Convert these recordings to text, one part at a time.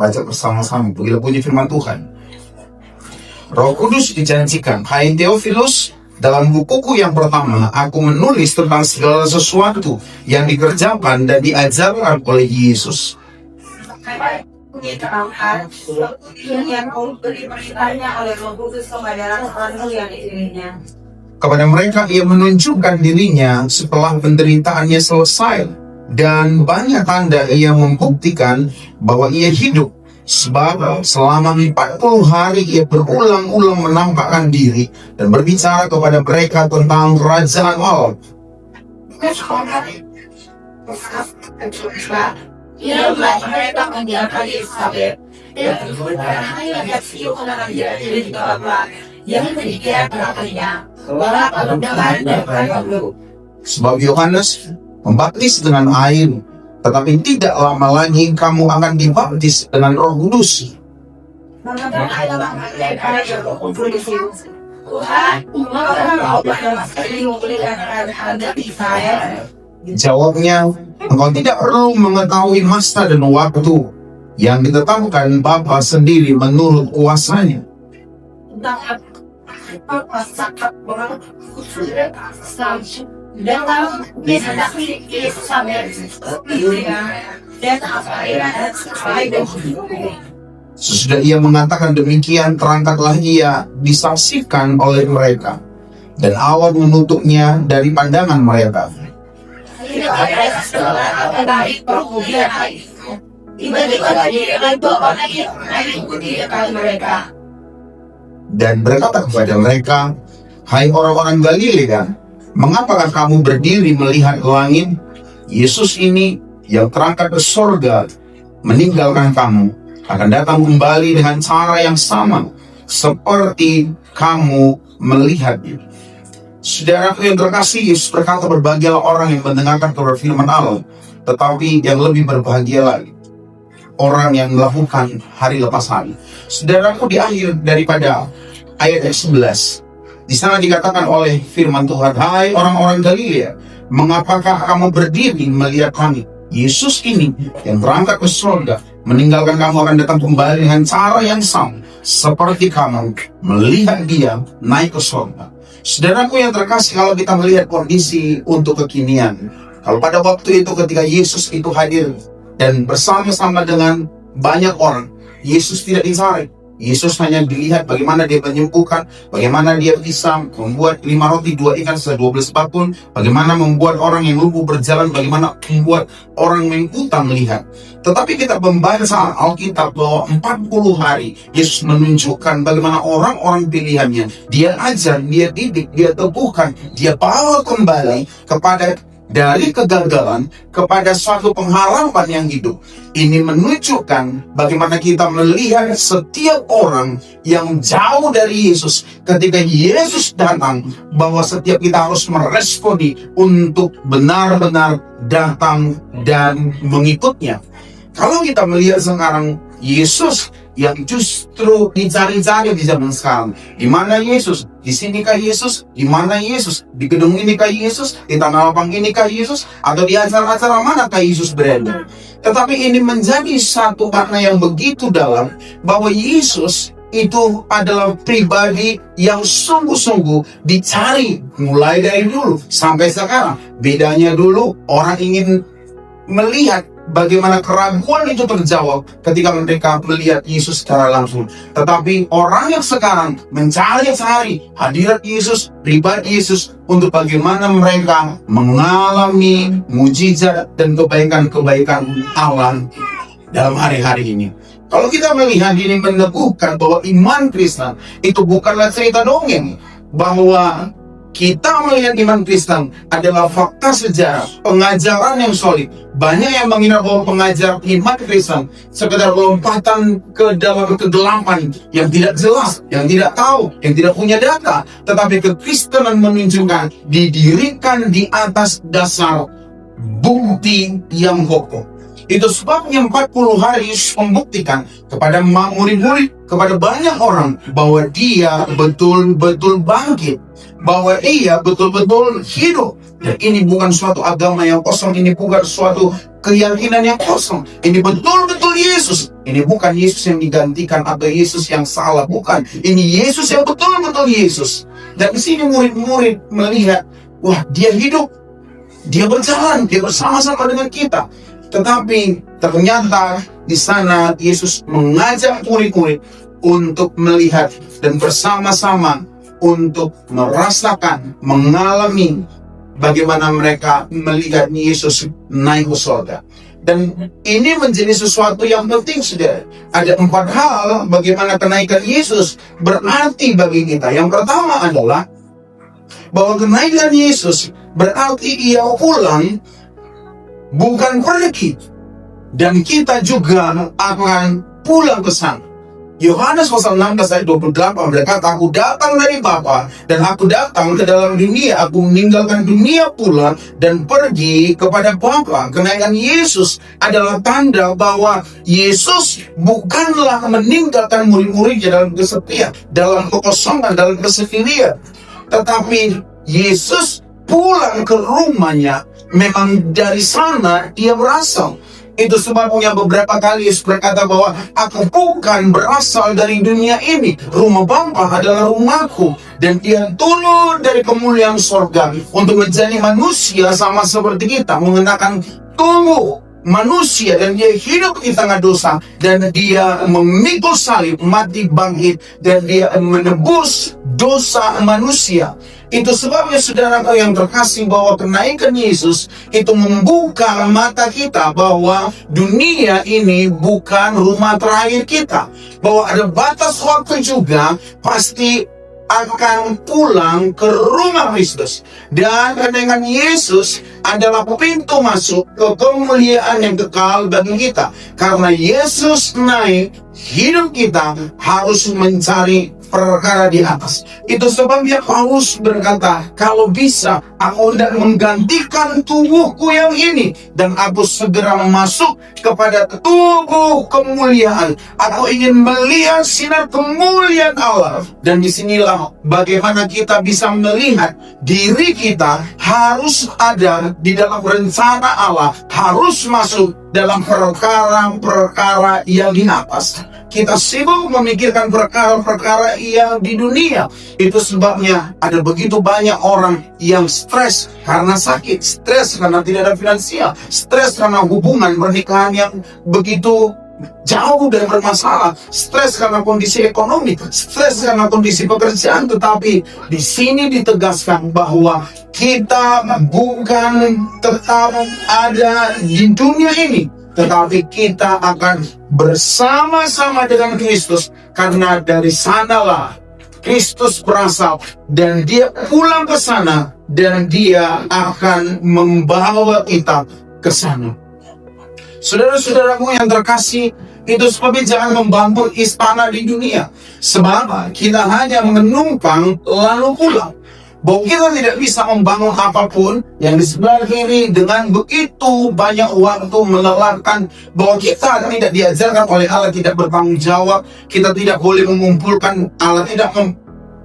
baca bersama-sama. Begini bunyi firman Tuhan. Roh Kudus dijanjikan, hai Theophilus, dalam bukuku yang pertama, aku menulis tentang segala sesuatu yang dikerjakan dan diajarkan oleh Yesus. Kepada mereka ia menunjukkan dirinya setelah penderitaannya selesai, dan banyak tanda yang membuktikan bahwa ia hidup. Sebab selama 40 hari ia berulang-ulang menampakkan diri dan berbicara kepada mereka tentang kerajaan Allah. Ia mereka mendiamkan Yelisabet dan sebab Yohanes membaptis dengan air, tetapi tidak lama lagi kamu akan dibaptis dengan Roh Kudus. Jawabnya, engkau tidak perlu mengetahui masa dan waktu yang ditetapkan Bapa sendiri menurut kuasanya. Sesudah ia mengatakan demikian, terangkatlah ia disaksikan oleh mereka, dan awan menutupnya dari pandangan mereka. Dan berkata kepada mereka, hai orang-orang Galilea, mengapakah kamu berdiri melihat langit? Yesus ini yang terangkat ke sorga meninggalkan kamu akan datang kembali dengan cara yang sama seperti kamu melihatnya. Saudaraku yang terkasih, Yesus berkata, berbahagialah orang yang mendengarkan kabar firman Allah, tetapi yang lebih berbahagia lagi orang yang melakukan hari lepas hari. Saudaraku, di akhir daripada ayat 11, di sana dikatakan oleh firman Tuhan, hai orang-orang Galilea, mengapakah kamu berdiri melihat kami? Yesus ini yang berangkat ke surga meninggalkan kamu akan datang kembali dengan cara yang sama seperti kamu melihat dia naik ke surga. Saudaraku yang terkasih, kalau kita melihat kondisi untuk kekinian, kalau pada waktu itu ketika Yesus itu hadir dan bersama-sama dengan banyak orang, Yesus tidak dicari. Yesus hanya dilihat bagaimana dia menyembuhkan, bagaimana dia bisa membuat 5 roti 2 ikan setelah 12 bakul, bagaimana membuat orang yang lumpuh berjalan, bagaimana membuat orang yang buta melihat. Tetapi kita membaca Alkitab bahwa 40 hari Yesus menunjukkan bagaimana orang-orang pilihannya dia ajar, dia didik, dia teguhkan, dia bawa kembali kepada dari kegagalan kepada suatu pengharapan yang hidup. Ini menunjukkan bagaimana kita melihat setiap orang yang jauh dari Yesus. Ketika Yesus datang, bahwa setiap kita harus meresponi untuk benar-benar datang dan mengikutnya. Kalau kita melihat sekarang Yesus yang justru dicari-cari di zaman sekarang. Di mana Yesus? Di sini kah Yesus? Di mana Yesus? Di gedung ini kah Yesus? Di tanah lapang ini kah Yesus? Atau di acara-acara mana kah Yesus berada? Tetapi ini menjadi satu makna yang begitu dalam, bahwa Yesus itu adalah pribadi yang sungguh-sungguh dicari mulai dari dulu sampai sekarang. Bedanya dulu orang ingin melihat bagaimana keraguan itu terjawab ketika mereka melihat Yesus secara langsung. Tetapi orang yang sekarang mencari-cari hadirat Yesus, pribadi Yesus, untuk bagaimana mereka mengalami mujizat dan kebaikan-kebaikan Allah dalam hari-hari ini. Kalau kita melihat ini meneguhkan bahwa iman Kristen itu bukanlah cerita dongeng, bahwa kita melihat iman Kristen adalah fakta sejarah, pengajaran yang solid. Banyak yang mengira bahwa pengajaran iman Kristen sekedar lompatan ke dalam kegelapan yang tidak jelas, yang tidak tahu, yang tidak punya data. Tetapi kekristenan menunjukkan didirikan di atas dasar bukti yang kokoh. Itu sebabnya 40 hari Yesus membuktikan kepada murid-murid, kepada banyak orang, bahwa dia betul-betul bangkit, bahwa ia betul-betul hidup. Dan ini bukan suatu agama yang kosong, ini bukan suatu keyakinan yang kosong, ini betul-betul betul Yesus. Ini bukan Yesus yang digantikan atau Yesus yang salah, bukan. Ini Yesus yang betul-betul Yesus. Dan di sini murid-murid melihat, wah, dia hidup, dia berjalan, dia bersama-sama dengan kita. Tetapi ternyata di sana Yesus mengajak murid-murid untuk melihat dan bersama-sama untuk merasakan, mengalami bagaimana mereka melihat Yesus naik ke surga. Dan ini menjadi sesuatu yang penting, saudara. Ada 4 hal bagaimana kenaikan Yesus berarti bagi kita. Yang pertama adalah bahwa kenaikan Yesus berarti ia pulang, bukan pergi. Dan kita juga akan pulang ke sana. Yohanes pasal 16 ayat 28 berkata, aku datang dari Bapa dan aku datang ke dalam dunia, aku meninggalkan dunia pula dan pergi kepada Bapa. Kenaikan Yesus adalah tanda bahwa Yesus bukanlah meninggalkan murid-muridnya dalam kesepian, dalam kekosongan, dalam kesendirian, tetapi Yesus pulang ke rumahnya. Memang dari sana dia berasal. Itu sebabnya beberapa kali Yesus berkata bahwa aku bukan berasal dari dunia ini. Rumah Bapa adalah rumahku. Dan dia turun dari kemuliaan surga untuk menjadi manusia sama seperti kita, mengenakan tubuh manusia, dan dia hidup di tengah dosa, dan dia memikul salib, mati, bangkit, dan dia menebus dosa manusia. Itu sebabnya saudaraku yang terkasih, bahwa kenaikan Yesus itu membuka mata kita bahwa dunia ini bukan rumah terakhir kita, bahwa ada batas waktu juga pasti akan pulang ke rumah Kristus. Dan kenaikan Yesus adalah pintu masuk ke kemuliaan yang kekal bagi kita. Karena Yesus naik, hidup kita harus mencari perkara di atas. Itu sebabnya Paulus berkata, kalau bisa aku hendak menggantikan tubuhku yang ini, dan aku segera masuk kepada tubuh kemuliaan. Aku ingin melihat sinar kemuliaan Allah. Dan disinilah bagaimana kita bisa melihat diri kita harus ada di dalam rencana Allah, harus masuk dalam perkara-perkara yang di atas. Kita sibuk memikirkan perkara-perkara yang di dunia. Itu sebabnya ada begitu banyak orang yang stres karena sakit, stres karena tidak ada finansial, stres karena hubungan pernikahan yang begitu jauh dan bermasalah, stres karena kondisi ekonomi, stres karena kondisi pekerjaan. Tetapi di sini ditegaskan bahwa kita bukan tetap ada di dunia ini, tetapi kita akan bersama-sama dengan Kristus, karena dari sanalah Kristus berasal, dan dia pulang ke sana, dan dia akan membawa kita ke sana. Saudara-saudaraku yang terkasih, itu sebabnya jangan membangun istana di dunia, sebab kita hanya menumpang lalu pulang. Bahwa kita tidak bisa membangun apapun yang di sebelah kiri dengan begitu banyak waktu melelahkan, bahwa kita tidak diajarkan oleh Allah tidak bertanggung jawab, kita tidak boleh mengumpulkan, Allah tidak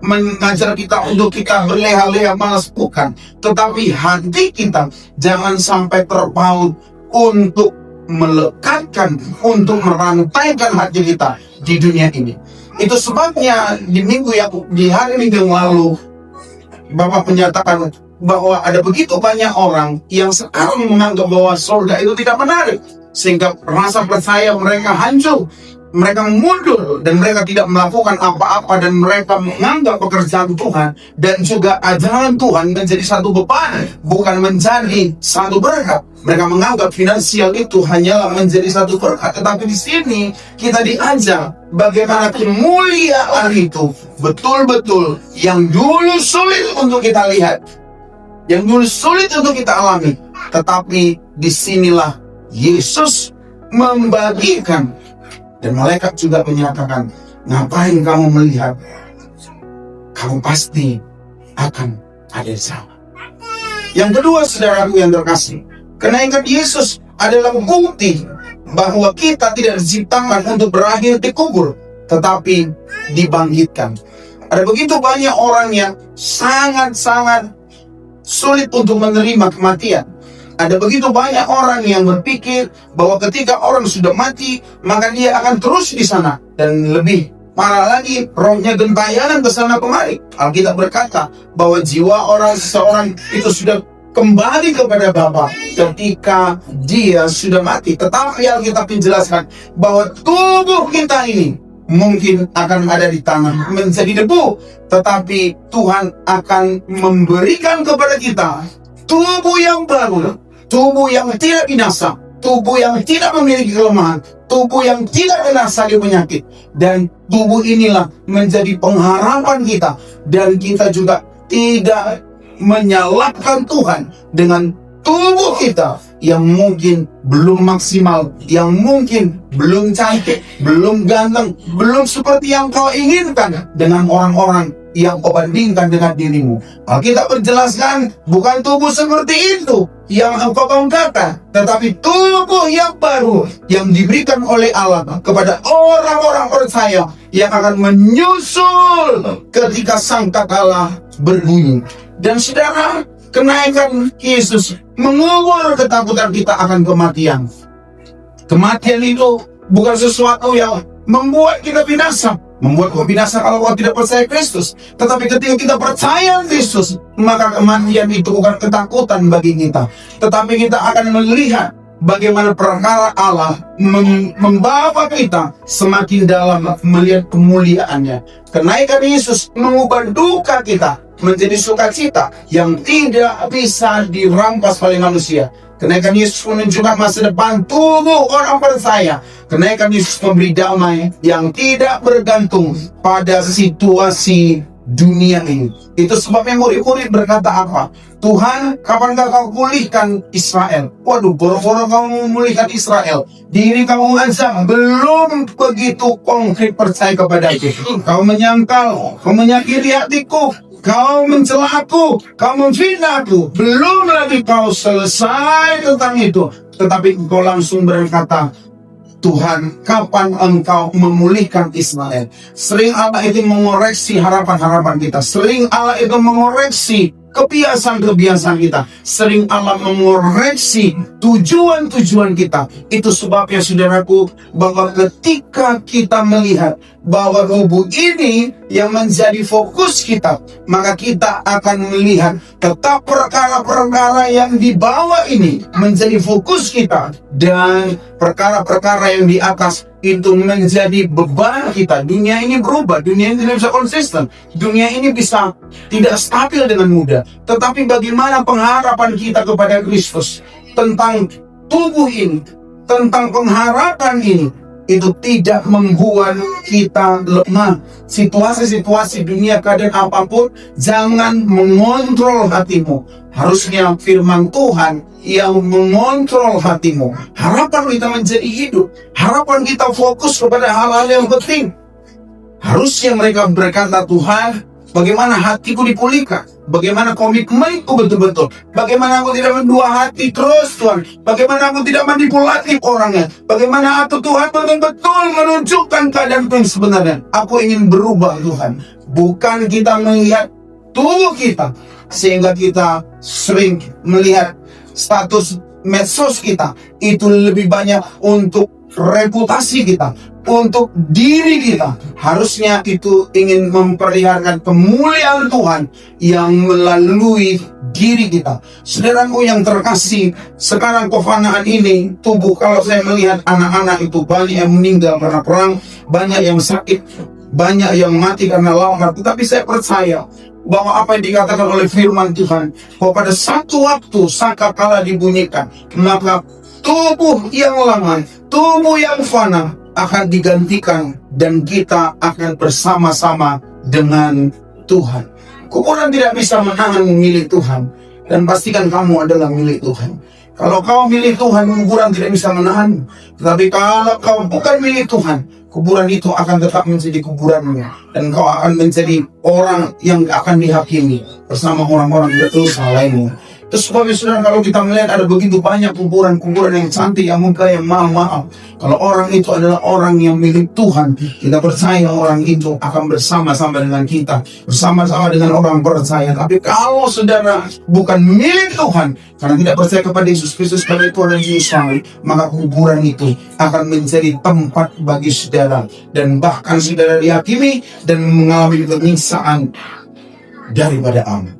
mengajar kita untuk kita berleha-leha malas, bukan. Tetapi hati kita jangan sampai terpaut untuk melekatkan, untuk merantaikan hati kita di dunia ini. Itu sebabnya di hari minggu yang lalu Bapak menyatakan bahwa ada begitu banyak orang yang sekarang menganggap bahwa surga itu tidak menarik, sehingga rasa percaya mereka hancur, mereka mundur, dan mereka tidak melakukan apa-apa, dan mereka menganggap pekerjaan Tuhan dan juga ajaran Tuhan menjadi satu beban, bukan menjadi satu berkat. Mereka menganggap finansial itu hanyalah menjadi satu berkat. Tetapi di sini kita diajar bagaimana kemuliaan itu betul-betul yang dulu sulit untuk kita lihat, yang dulu sulit untuk kita alami. Tetapi disinilah Yesus membagikan. Dan malaikat juga menyatakan, ngapain kamu melihat? Kamu pasti akan ada di sana. Yang kedua, saudaraku yang terkasih, kenaikan Yesus adalah bukti bahwa kita tidak diciptakan untuk berakhir di kubur, tetapi dibangkitkan. Ada begitu banyak orang yang sangat-sangat sulit untuk menerima kematian. Ada begitu banyak orang yang berpikir bahwa ketika orang sudah mati, maka dia akan terus di sana. Dan lebih parah lagi, rohnya gentayangan ke sana kemari. Alkitab berkata bahwa jiwa seseorang itu sudah kembali kepada Bapa ketika dia sudah mati. Tetapi Alkitab menjelaskan bahwa tubuh kita ini mungkin akan ada di tanah menjadi debu, tetapi Tuhan akan memberikan kepada kita tubuh yang baru, tubuh yang tidak binasa, tubuh yang tidak memiliki kelemahan, tubuh yang tidak kena sakit penyakit. Dan tubuh inilah menjadi pengharapan kita, dan kita juga tidak menyalahkan Tuhan dengan tubuh kita yang mungkin belum maksimal, yang mungkin belum cantik, belum ganteng, belum seperti yang kau inginkan dengan orang-orang yang kau bandingkan dengan dirimu. Alkitab menjelaskan bukan tubuh seperti itu yang engkau banggakan, tetapi tubuh yang baru yang diberikan oleh Allah kepada orang-orang percaya yang akan menyusul ketika sangkakala berbunyi. Dan saudara, kenaikan Yesus mengubur ketakutan kita akan kematian. Kematian itu bukan sesuatu yang membuat kita binasa, membuat kau binasa kalau kau tidak percaya Kristus. Tetapi ketika kita percaya Kristus, maka kematian itu bukan ketakutan bagi kita, tetapi kita akan melihat bagaimana perkara Allah membawa kita semakin dalam melihat kemuliaannya. Kenaikan Yesus mengubah duka kita menjadi sukacita yang tidak bisa dirampas oleh manusia. Kenaikan Yesus menunjukkan masa depan tubuh orang percaya. Kenaikan Yesus memberi damai yang tidak bergantung pada situasi dunia ini. Itu sebabnya murid-murid berkata apa? Tuhan, kapankah kau pulihkan Israel? Waduh, boro-boro kamu memulihkan Israel, diri kamu aja belum begitu konkret percaya kepada itu. Kau menyangkal, kau menyakiti hatiku, kau mencela aku, kau menfitnah aku, belum lagi kau selesai tentang itu, tetapi kau langsung berkata, Tuhan, kapan engkau memulihkan Israel? Sering Allah itu mengoreksi harapan-harapan kita. Sering Allah itu mengoreksi kebiasaan-kebiasaan kita. Sering Allah mengoreksi tujuan-tujuan kita. Itu sebabnya saudaraku, bahwa ketika kita melihat bahwa tubuh ini yang menjadi fokus kita, maka kita akan melihat tetap perkara-perkara yang di bawah ini menjadi fokus kita, dan perkara-perkara yang di atas itu menjadi beban kita. Dunia ini berubah, dunia ini tidak bisa konsisten, dunia ini bisa tidak stabil dengan mudah. Tetapi bagaimana pengharapan kita kepada Kristus tentang tubuh ini, tentang pengharapan ini, itu tidak membuat kita lemah. Situasi-situasi dunia, keadaan apapun, jangan mengontrol hatimu. Harusnya firman Tuhan yang mengontrol hatimu. Harapan kita menjadi hidup, harapan kita fokus kepada hal-hal yang penting. Harusnya mereka berkata, Tuhan, bagaimana hatiku dipulihkan? Bagaimana komitmenku betul-betul? Bagaimana aku tidak berdua hati terus, Tuhan? Bagaimana aku tidak manipulatif orangnya? Bagaimana aku, Tuhan, betul-betul menunjukkan keadaan yang sebenarnya? Aku ingin berubah, Tuhan. Bukan kita melihat tubuh kita, sehingga kita sering melihat status medsos kita. Itu lebih banyak untuk reputasi kita, untuk diri kita. Harusnya itu ingin memperlihatkan kemuliaan Tuhan yang melalui diri kita. Saudaraku yang terkasih, sekarang kefanaan ini tubuh, kalau saya melihat anak-anak itu banyak yang meninggal karena perang, banyak yang sakit, banyak yang mati karena lapar. Tetapi saya percaya bahwa apa yang dikatakan oleh firman Tuhan, bahwa pada satu waktu sangkakala dibunyikan, maka tubuh yang lama, tubuh yang fana akan digantikan, dan kita akan bersama-sama dengan Tuhan. Kuburan tidak bisa menahan milik Tuhan, dan pastikan kamu adalah milik Tuhan. Kalau kau milik Tuhan, kuburan tidak bisa menahan. Tetapi kalau kau bukan milik Tuhan, kuburan itu akan tetap menjadi kuburanmu, dan kau akan menjadi orang yang akan dihakimi bersama orang-orang berdosa lainnya. Terus Bapak Saudara, kalau kita melihat ada begitu banyak kuburan-kuburan yang cantik, yang megah, yang mahal-mahal. Kalau orang itu adalah orang yang milik Tuhan, kita percaya orang itu akan bersama-sama dengan kita, bersama-sama dengan orang percaya. Tapi kalau saudara bukan milik Tuhan, karena tidak percaya kepada Yesus Kristus sebagai Tuhan dan Juru Selamat, maka kuburan itu akan menjadi tempat bagi saudara, dan bahkan saudara dihakimi dan mengalami penyiksaan daripada Allah.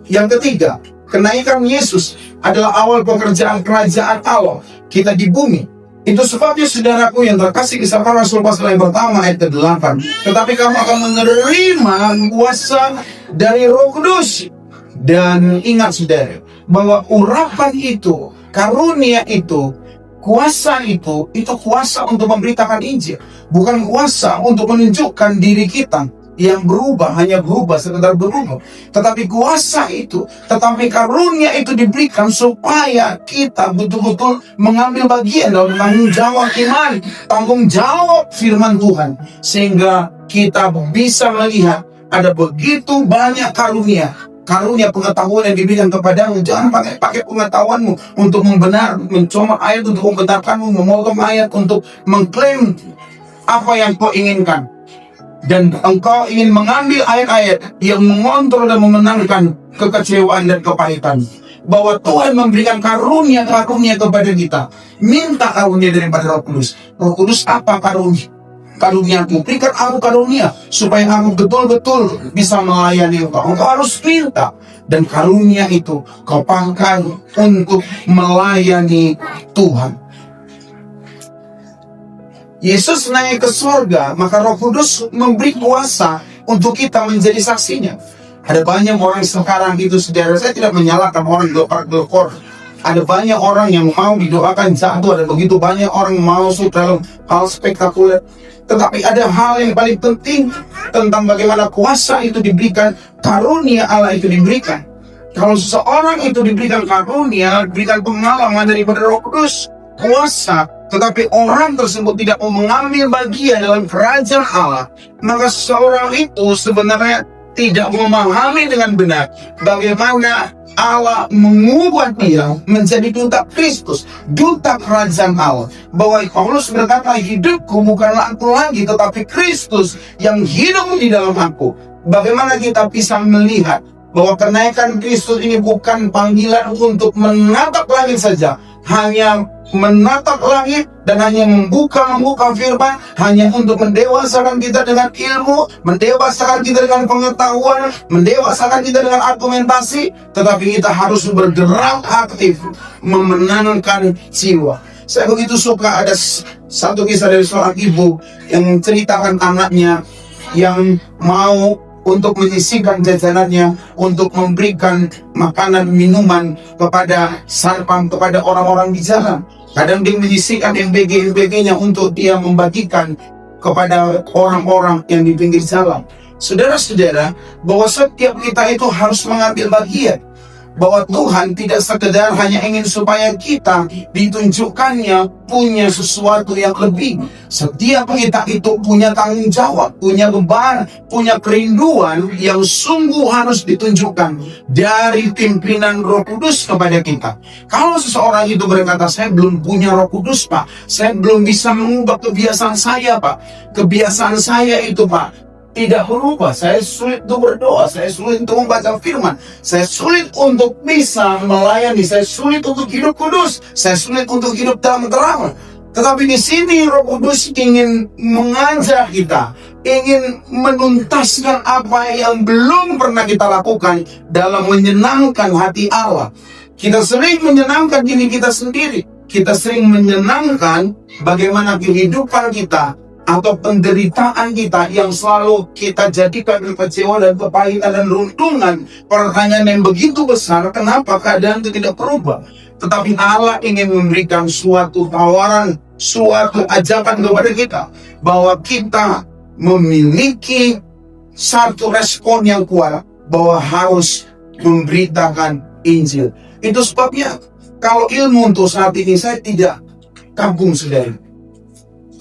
Yang ketiga, kenaikan Yesus adalah awal pekerjaan kerajaan Allah kita di bumi. Itu sebabnya saudaraku yang terkasih, Kisahkan Rasul pasal yang pertama ayat ke-8. Tetapi kamu akan menerima kuasa dari Roh Kudus. Dan ingat saudara, bahwa urapan itu, karunia itu, kuasa itu kuasa untuk memberitakan Injil. Bukan kuasa untuk menunjukkan diri kita yang berubah, hanya berubah, sekedar berubah. Tetapi kuasa itu, tetapi karunia itu diberikan supaya kita betul-betul mengambil bagian dalam tanggung jawab iman, tanggung jawab firman Tuhan. Sehingga kita bisa melihat ada begitu banyak karunia pengetahuan yang diberikan kepadamu. Jangan pakai pengetahuanmu untuk mencoba ayat untuk membenarkanmu, memotong ayat untuk mengklaim apa yang kau inginkan. Dan engkau ingin mengambil ayat-ayat yang mengontrol dan memenangkan kekecewaan dan kepahitan. Bahwa Tuhan memberikan karunia kepada kita. Minta karunia daripada Roh Kudus. Roh Kudus apa karunia? Karuniaku, berikan aku karunia supaya aku betul-betul bisa melayani engkau. Engkau harus minta. Dan karunia itu kau pakai untuk melayani Tuhan. Yesus naik ke surga, maka Roh Kudus memberi kuasa untuk kita menjadi saksinya. Ada banyak orang sekarang itu, saudara, saya tidak menyalahkan orang doa. Ada banyak orang yang mau didoakan jatuh, ada begitu banyak orang yang mau masuk dalam hal spektakuler. Tetapi ada hal yang paling penting tentang bagaimana kuasa itu diberikan, karunia Allah itu diberikan. Kalau seseorang itu diberikan karunia, diberikan pengalaman daripada Roh Kudus, kuasa, tetapi orang tersebut tidak mau mengambil bagian dalam kerajaan Allah, maka seseorang itu sebenarnya tidak memahami dengan benar bagaimana Allah mengubah dia menjadi duta Kristus, duta kerajaan Allah. Bahwa Paulus berkata, hidupku bukanlah aku lagi, tetapi Kristus yang hidup di dalam aku. Bagaimana kita bisa melihat bahwa kenaikan Kristus ini bukan panggilan untuk menatap langit saja, hanya menatap langit dan hanya membuka firman, hanya untuk mendewasakan kita dengan ilmu, mendewasakan kita dengan pengetahuan, mendewasakan kita dengan argumentasi, tetapi kita harus bergerak aktif memenangkan jiwa. Saya begitu suka ada satu kisah dari seorang ibu yang menceritakan anaknya yang mau untuk menyisihkan jajanannya, untuk memberikan makanan, minuman kepada satpam, kepada orang-orang di jalan. Kadang dia menyisihkan MBG-nya untuk dia membagikan kepada orang-orang yang di pinggir jalan. Saudara-saudara, bahwa setiap kita itu harus mengambil bagian. Bahwa Tuhan tidak sekedar hanya ingin supaya kita ditunjukkannya punya sesuatu yang lebih. Setiap kita itu punya tanggung jawab, punya beban, punya kerinduan yang sungguh harus ditunjukkan dari pimpinan Roh Kudus kepada kita. Kalau seseorang itu berkata, saya belum punya Roh Kudus, Pak, saya belum bisa mengubah kebiasaan saya, Pak, kebiasaan saya itu, Pak, tidak berubah, saya sulit untuk berdoa, saya sulit untuk membaca firman, saya sulit untuk bisa melayani, saya sulit untuk hidup kudus, saya sulit untuk hidup dalam terang. Tetapi di sini Roh Kudus ingin mengajak kita, ingin menuntaskan apa yang belum pernah kita lakukan dalam menyenangkan hati Allah. Kita sering menyenangkan diri kita sendiri, kita sering menyenangkan bagaimana kehidupan kita atau penderitaan kita yang selalu kita jadikan kekecewaan dan kepahitan dan runtuhan. Pertanyaan yang begitu besar, kenapa keadaan itu tidak berubah? Tetapi Allah ingin memberikan suatu tawaran, suatu ajakan kepada kita, bahwa kita memiliki satu respon yang kuat, bahwa harus memberitakan Injil. Itu sebabnya kalau ilmu untuk saat ini saya tidak kampung, saudara.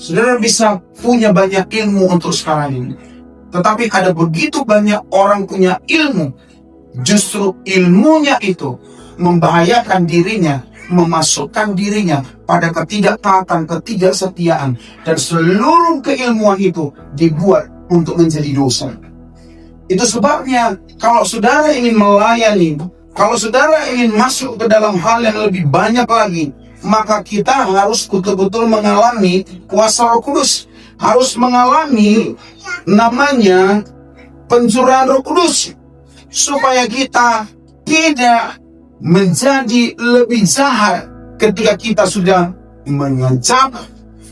Saudara bisa punya banyak ilmu untuk sekarang ini, tetapi ada begitu banyak orang punya ilmu. Justru ilmunya itu membahayakan dirinya, memasukkan dirinya pada ketidaktaatan, ketidaksetiaan, dan seluruh keilmuan itu dibuat untuk menjadi dosa. Itu sebabnya kalau saudara ingin melayani, kalau saudara ingin masuk ke dalam hal yang lebih banyak lagi, maka kita harus betul-betul mengalami kuasa Roh Kudus, harus mengalami namanya pencurahan Roh Kudus, supaya kita tidak menjadi lebih jahat ketika kita sudah mengencap,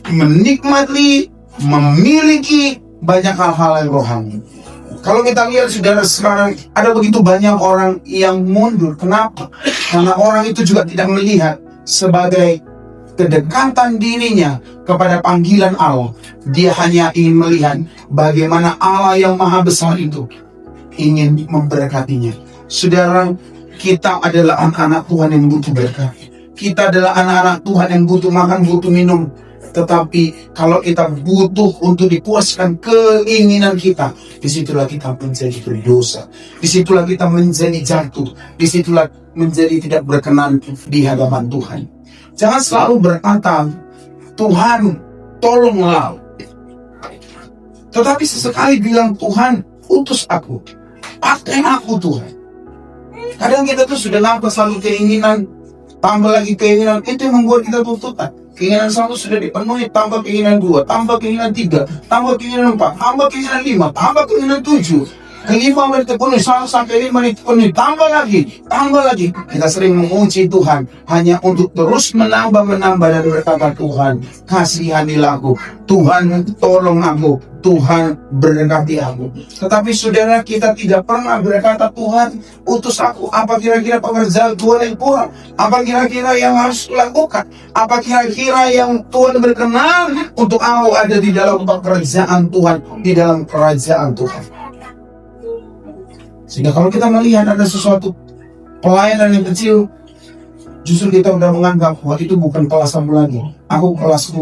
menikmati, memiliki banyak hal-hal yang rohani. Kalau kita lihat saudara, sekarang ada begitu banyak orang yang mundur. Kenapa? Karena orang itu juga tidak melihat sebagai kedekatan dirinya kepada panggilan Allah. Dia hanya ingin melihat bagaimana Allah yang maha besar itu ingin memberkatinya. Saudara, kita adalah anak-anak Tuhan yang butuh berkat. Kita adalah anak-anak Tuhan yang butuh makan, butuh minum. Tetapi kalau kita butuh untuk dipuaskan keinginan kita, disitulah kita menjadi berdosa, disitulah kita menjadi jatuh, disitulah menjadi tidak berkenan di hadapan Tuhan. Jangan selalu berkata, Tuhan tolonglah, tetapi sesekali bilang, Tuhan utus aku, pakai aku Tuhan. Kadang kita tuh sudah nampak selalu keinginan, tambah lagi keinginan, itu yang membuat kita tuntutan. Keinginan satu sudah dipenuhi, tambah keinginan dua, tambah keinginan tiga, tambah keinginan empat, tambah keinginan lima, tambah keinginan tujuh. Kelima menit terpenuhi, sampai 5 menit terpenuhi, tambah lagi, tambah lagi. Kita sering menguji Tuhan hanya untuk terus menambah dan berkata, Tuhan kasihanilah aku, Tuhan tolong aku, Tuhan berkati aku. Tetapi saudara, kita tidak pernah berkata, Tuhan utus aku. Apa kira-kira pekerjaan Tuhan yang kurang? Apa kira-kira yang harus dilakukan? Apa kira-kira yang Tuhan berkenan untuk aku ada di dalam pekerjaan Tuhan, di dalam kerajaan Tuhan? Sehingga kalau kita melihat ada sesuatu pelayanan yang kecil, justru kita udah menganggap, wah itu bukan kelas aku lagi, aku kelas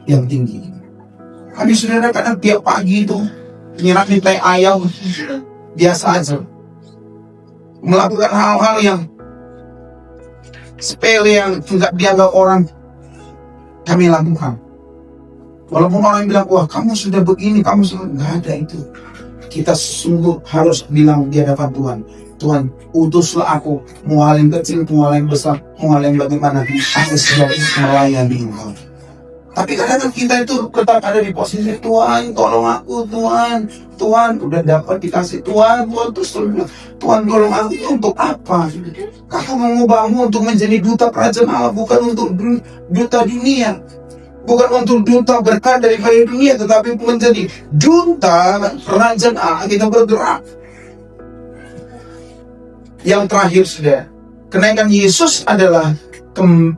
yang tinggi. Habis saudara, kadang tiap pagi itu nyiramin teh ayam biasa aja, melakukan hal-hal yang sepele yang tidak dianggap orang kami lakukan. Walaupun orang bilang, wah kamu sudah begini, kamu sudah, nggak ada itu. Kita sungguh harus bilang di hadapan Tuhan, Tuhan utuslah aku, mau hal yang kecil, mau hal yang besar, mau hal yang bagaimana, aku sedang melayani Engkau. Tapi kadang-kadang kita itu tetap ada di posisi, Tuhan tolong aku, Tuhan udah dapat dikasih, Tuhan terus Tuhan tolong aku untuk apa? Kakak mengubahmu untuk menjadi duta kerajaan Allah, bukan untuk duta dunia. Bukan untuk duta berkat dari dunia, tetapi menjadi duta kerajaan Allah. Kita bergerak. Yang terakhir sudah, kenaikan Yesus adalah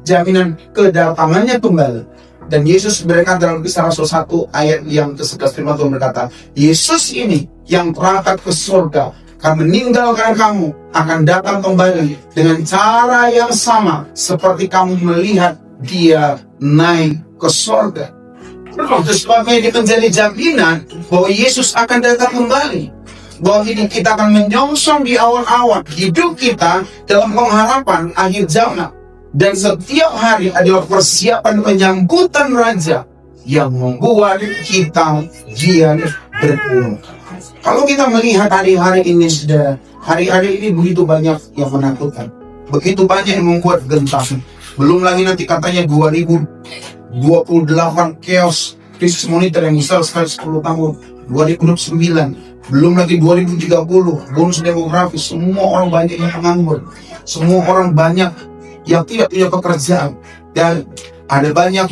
jaminan kedatangannya kembali. Dan Yesus berkata dalam Kisah Rasul 1 ayat yang ke-11, firman Tuhan berkata, Yesus ini yang terangkat ke surga akan meninggalkan kamu, akan datang kembali dengan cara yang sama seperti kamu melihat dia naik ke surga. Itu sebabnya ini menjadi jaminan bahwa Yesus akan datang kembali, bahwa hidup kita akan menyongsong di awal-awal hidup kita dalam pengharapan akhir zaman. Dan setiap hari adalah persiapan penyambutan Raja yang membuat kita giat bertumbuh. Kalau kita melihat hari-hari ini, sudah hari-hari ini begitu banyak yang menakutkan, begitu banyak yang membuat gentar. Belum lagi nanti katanya 2028 chaos, krisis moneter yang besar sekali 10 tahun, 2029, belum lagi 2030, bonus demografis, semua orang banyak yang penganggur, semua orang banyak yang tidak punya pekerjaan, dan ada banyak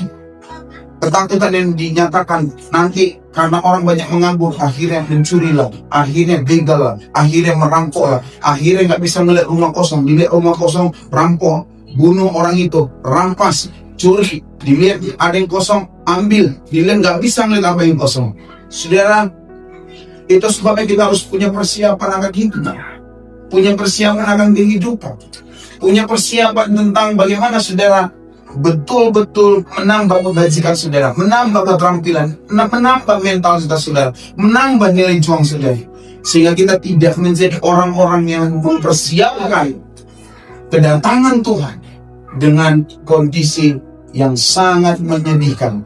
ketakutan yang dinyatakan nanti karena orang banyak menganggur, akhirnya mencuri lah, akhirnya begal lah, akhirnya merampok lah, akhirnya nggak bisa melihat rumah kosong, dilihat rumah kosong, rampok, bunuh orang itu, rampas, curi, dilihat ada yang kosong, ambil, dilihat nggak bisa melihat apa yang kosong. Saudara, itu sebabnya kita harus punya persiapan akan hidup, punya persiapan akan kehidupan, punya persiapan tentang bagaimana saudara betul-betul menambah kebajikan saudara, menambah keterampilan, menambah mentalitas saudara, menambah nilai juang saudara, sehingga kita tidak menjadi orang-orang yang mempersiapkan kedatangan Tuhan dengan kondisi yang sangat menyedihkan,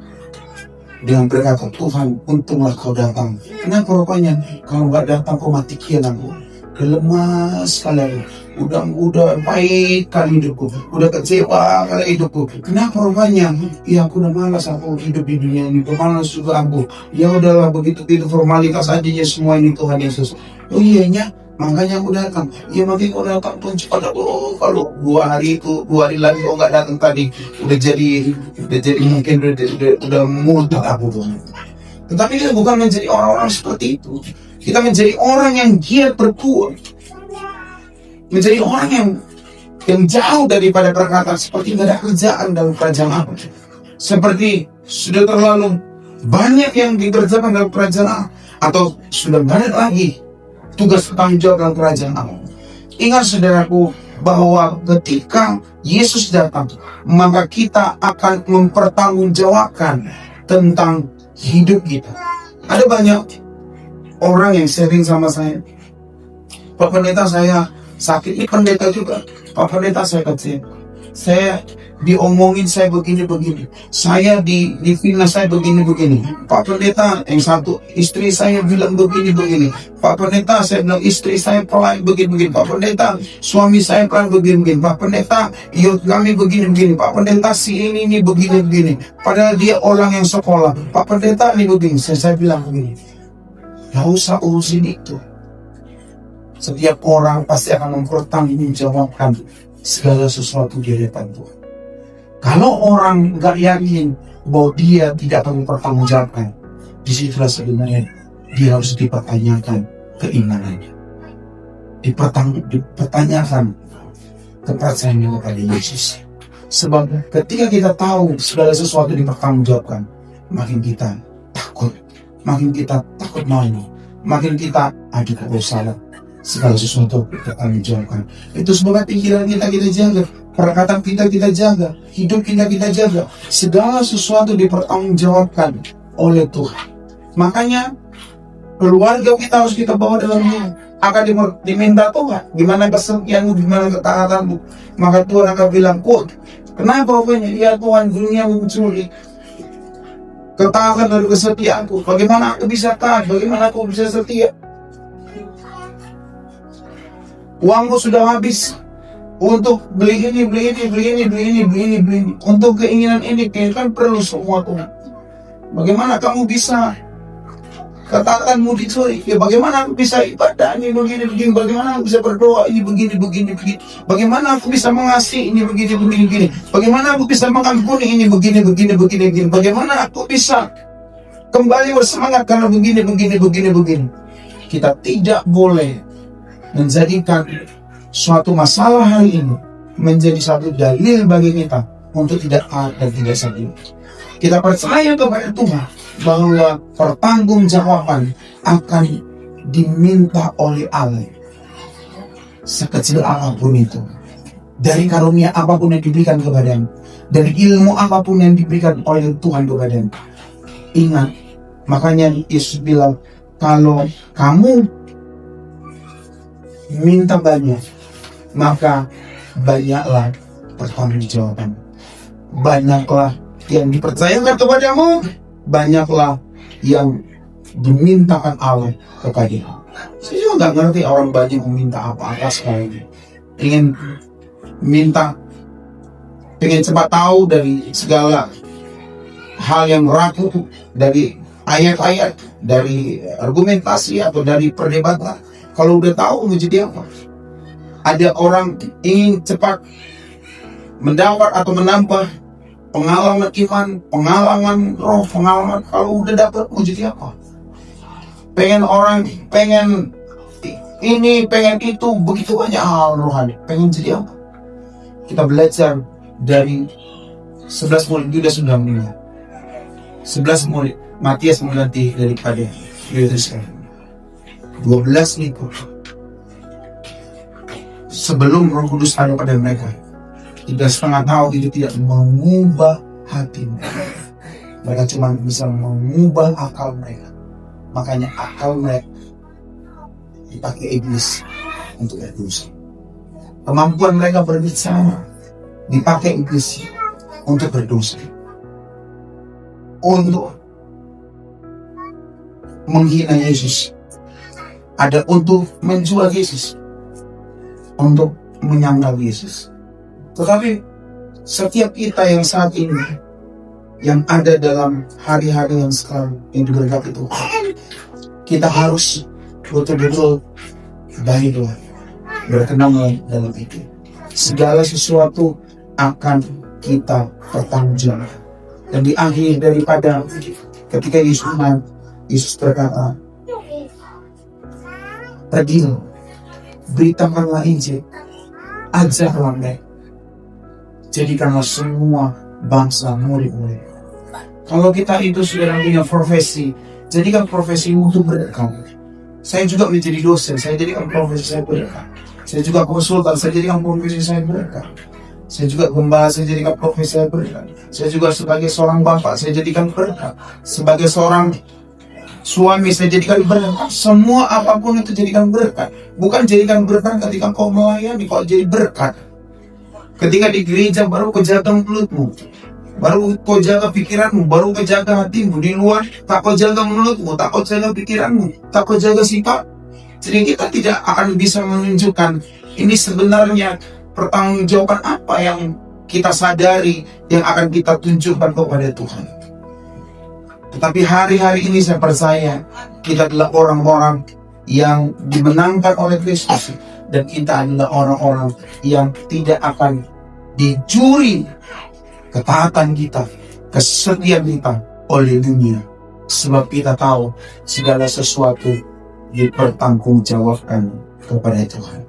dengan berkata, Tuhan, untunglah kau datang. Kenapa rupanya kalau nggak datang kau mati kian aku? Lemas sekali, udah baik kali hidupku, udah kecewa kali hidupku. Kenapa rupanya? Ya aku udah malas aku hidup di dunia ini, udah malas juga aku. Ya udahlah, begitu formalitas aja ya semua ini Tuhan Yesus. Oh iya nya, makanya aku datang. Ya makin kau datang pun cepat aku. Kalau 2 hari lagi kau nggak datang tadi, udah jadi mungkin udah mudah aku tuh. Tetapi kita bukan menjadi orang-orang seperti itu. Kita menjadi orang yang giat berbuat, menjadi orang yang jauh daripada perkataan seperti tidak ada kerjaan dalam kerajaan Allah. Seperti sudah terlalu banyak yang dikerjakan dalam kerajaan Allah, atau sudah banyak lagi tugas tanggung jawab dalam kerajaan Allah. Ingat saudaraku, bahwa ketika Yesus datang, maka kita akan mempertanggungjawabkan tentang hidup kita. Ada banyak orang yang sharing sama saya, Pak Pendeta saya sakit, ini pendeta juga, Pak Pendeta saya kecil, saya diomongin saya begini, saya di fitnah saya begini, Pak Pendeta yang satu istri saya bilang begini, Pak Pendeta saya bilang istri saya pelan begini, Pak Pendeta suami saya pelan begini, Pak Pendeta yuk kami begini, Pak Pendeta si ini begini, padahal dia orang yang sekolah, Pak Pendeta ini begini, saya bilang begini, gak usah urusin itu. Setiap orang pasti akan mempertanggungjawabkan segala sesuatu di hadapan Tuhan. Kalau orang gak yakin bahwa dia tidak akan mempertanggungjawabkan, disitulah sebenarnya dia harus dipertanyakan keimanannya, dipertanyakan kepercayaannya kepada Yesus. Sebab ketika kita tahu segala sesuatu dipertanggungjawabkan, makin kita takut malu, makin kita ada kebesaran. Segala sesuatu kita jawabkan. Itu sebabnya pikiran kita jaga, perkataan kita jaga, hidup kita jaga. Segala sesuatu dipertanggungjawabkan oleh Tuhan. Makanya keluarga kita harus kita bawa dalam dia. Akan diminta Tuhan, gimana kesetiaanmu, gimana ketaatanmu. Maka Tuhan akan bilang, kok kenapa punya? Ya Tuhan, dunia mencuri ketaatan dari kesetiaanku. Bagaimana aku bisa taat? Bagaimana aku bisa setia? Uangku sudah habis untuk beli ini. Untuk keinginan ini, kan perlu semua Tuhan. Bagaimana kamu bisa ketaatanmu dicuri? Ya bagaimana aku bisa ibadah ini begini? Bagaimana aku bisa berdoa ini begini? Bagaimana aku bisa mengasihi ini begini? Bagaimana aku bisa mengampuni ini begini? Bagaimana aku bisa kembali bersemangat karena begini? Kita tidak boleh menjadikan suatu masalah hari ini menjadi satu dalil bagi kita untuk tidak taat dan tidak setia. Kita percaya kepada Tuhan bahwa pertanggungjawaban akan diminta oleh Allah, sekecil apapun itu, dari karunia apapun yang diberikan kepadamu, dari ilmu apapun yang diberikan oleh Tuhan kepadamu. Ingat, makanya Yesus bilang, kalau kamu minta banyak, maka banyaklah pertanggungjawaban. Banyaklah yang dipercayakan kepadamu, banyaklah yang dimintakan Allah kepadamu. Saya juga nggak ngerti orang banyak meminta apa-apa sekarang. Ingin cepat tahu dari segala hal yang ragu, dari ayat-ayat, dari argumentasi atau dari perdebatan. Kalau udah tahu mau jadi apa? Ada orang ingin cepat mendapat atau menambah pengalaman iman, pengalaman roh, pengalaman. Kalau udah dapat mau jadi apa? Pengen ini, pengen itu, begitu banyak hal rohani. Pengen jadi apa? Kita belajar dari 11 murid, Yudas sudah meninggal. 11 murid, Matias mengganti daripada Yudas. 12 itu sebelum Roh Kudus ada pada mereka, 3,5 tahun itu tidak mengubah hati mereka. Mereka cuma bisa mengubah akal mereka. Makanya akal mereka dipakai iblis untuk berdosa. Kemampuan mereka berbicara dipakai iblis untuk berdosa, untuk menghina Yesus, ada untuk menjual Yesus, untuk menyangkal Yesus. Tetapi setiap kita yang saat ini, yang ada dalam hari-hari yang sekarang yang diberkati Tuhan, kita harus betul-betul baiklah, berkenan dalam itu. Segala sesuatu akan kita pertanggungjawabkan. Dan di akhir daripada ketika Yesus berkata, pergilah, beritakanlah Injil, ajarlah mereka, jadikanlah semua bangsa murid-murid. Kalau kita itu sudah punya profesi, jadikan profesi untuk berkah. Saya juga menjadi dosen, saya jadikan profesi saya berkah. Saya juga konsultan, saya jadikan profesi saya berkah. Saya juga gembala, saya jadikan profesi saya berkah. Saya juga sebagai seorang bapak, saya jadikan berkah. Sebagai seorang suami, saya jadikan berkah. Semua apapun itu jadikan berkah. Bukan jadikan berkah ketika kau melayani, kau jadi berkat. Ketika di gereja baru kau jaga mulutmu, baru kau jaga pikiranmu, baru kau jaga hatimu. Di luar tak kau jaga mulutmu, tak kau jaga pikiranmu, tak kau jaga sifat. Jadi kita tidak akan bisa menunjukkan ini sebenarnya pertanggungjawaban apa yang kita sadari yang akan kita tunjukkan kepada Tuhan. Tetapi hari-hari ini saya percaya kita adalah orang-orang yang dimenangkan oleh Kristus, dan kita adalah orang-orang yang tidak akan dicuri ketaatan kita, kesetiaan kita oleh dunia. Sebab kita tahu segala sesuatu dipertanggungjawabkan kepada Tuhan.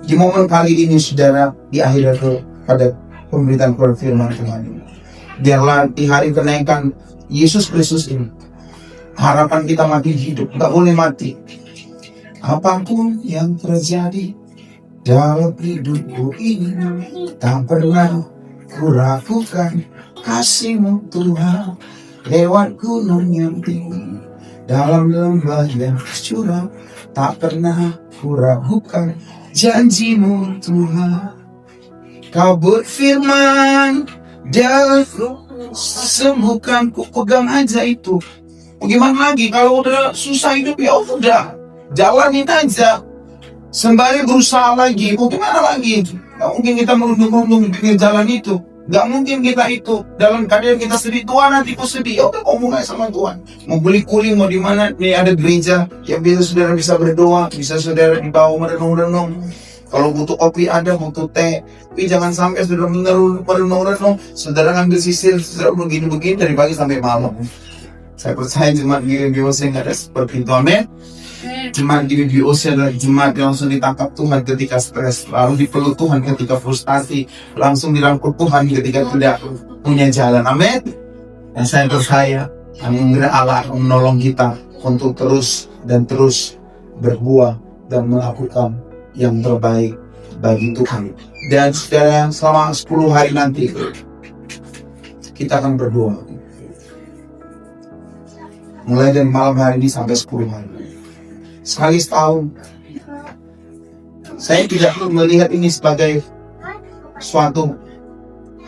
Di momen kali ini, saudara, di akhir pada pemberitaan firman Tuhan ini, biarlah di hari kenaikan Yesus Kristus ini, harapan kita mati hidup, gak boleh mati. Apapun yang terjadi dalam hidupku ini, tak pernah ku ragukan kasih-Mu Tuhan. Lewat gunung yang tinggi, dalam lembah yang curam, tak pernah ku ragukan janji-Mu Tuhan. Kau berfirman dan sembuhkan, ku pegang aja itu. Gimana lagi kalau udah susah hidup, ya udah jalanin aja. Sembari berusaha lagi, mau gimana lagi? Gak mungkin kita merundung-rundung di pinggir jalan itu. Gak mungkin kita itu dalam keadaan kita sedih, Tuhan nanti ku sedih. Ya udah ngomong aja sama Tuhan. Mau beli kuli, mau di mana? Nih ada gereja yang saudara bisa berdoa, bisa saudara dibawa merenung-renung. Kalau butuh kopi ada, butuh teh. Tapi jangan sampai saudara merenung-renung, saudara ngambil sisir, saudara begini-begini dari pagi sampai malam. Saya percaya jemaat di Usia nggak ada seperti itu, amin. Jemaat di Usia adalah jemaat yang langsung ditangkap Tuhan ketika stres, lalu dipeluk Tuhan ketika frustasi, langsung dirangkul Tuhan ketika tidak punya jalan, amin. Dan saya percaya anugerah Allah akan menolong kita untuk terus dan terus berbuah dan melakukan yang terbaik bagi Tuhan. Dan saudara, selama 10 hari nanti kita akan berdoa, mulai dari malam hari ini sampai 10 hari. Sekali setahun. Saya tidak melihat ini sebagai suatu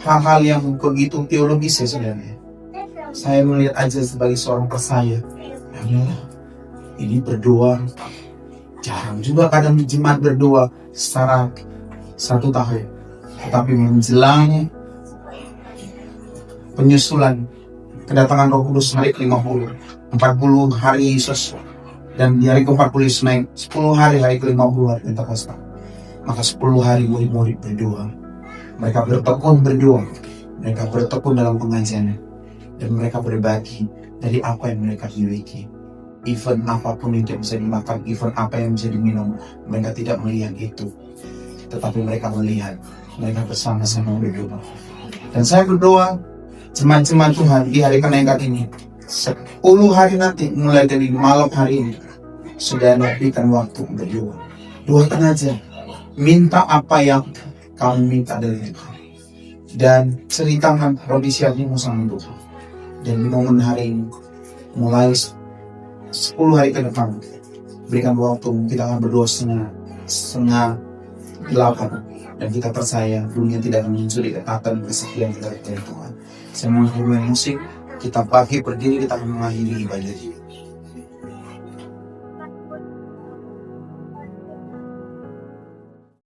hal-hal yang begitu teologis ya sebenarnya. Saya melihat aja sebagai seorang percaya. Ini berdoa, jarang juga kadang jemaat berdoa secara 1 tahun. Tetapi menjelang penyusulan kedatangan Roh Kudus hari ke-50, 40 hari Yesus, dan di hari ke-40 naik 10 hari ke-50 hari Pentakosta. Maka 10 hari murid-murid berdoa. Mereka bertekun berdoa, mereka bertekun dalam pengajian, dan mereka berbagi dari apa yang mereka miliki. Even apapun yang bisa dimakan, even apa yang bisa diminum, mereka tidak melihat itu, tetapi mereka melihat, mereka bersama-sama berdoa. Dan saya berdoa, jemaat-jemaat Tuhan di hari kenaikan ini, 10 hari nanti, mulai dari malam hari ini, sudah berikan waktu berdoa. Doakan aja, minta apa yang kamu minta dari Tuhan, dan ceritakan kondisi hatimu sama Tuhan. Dan di momen hari ini, mulai 10 hari ke depan, berikan waktu, kita akan berdoa setengah 8 dan kita percaya dunia tidak akan mencuri kekatan kesekian kita dari Tuhan. Saya mohon bermain musik, kita pakai berdiri, kita akan mengakhiri ibadah ini.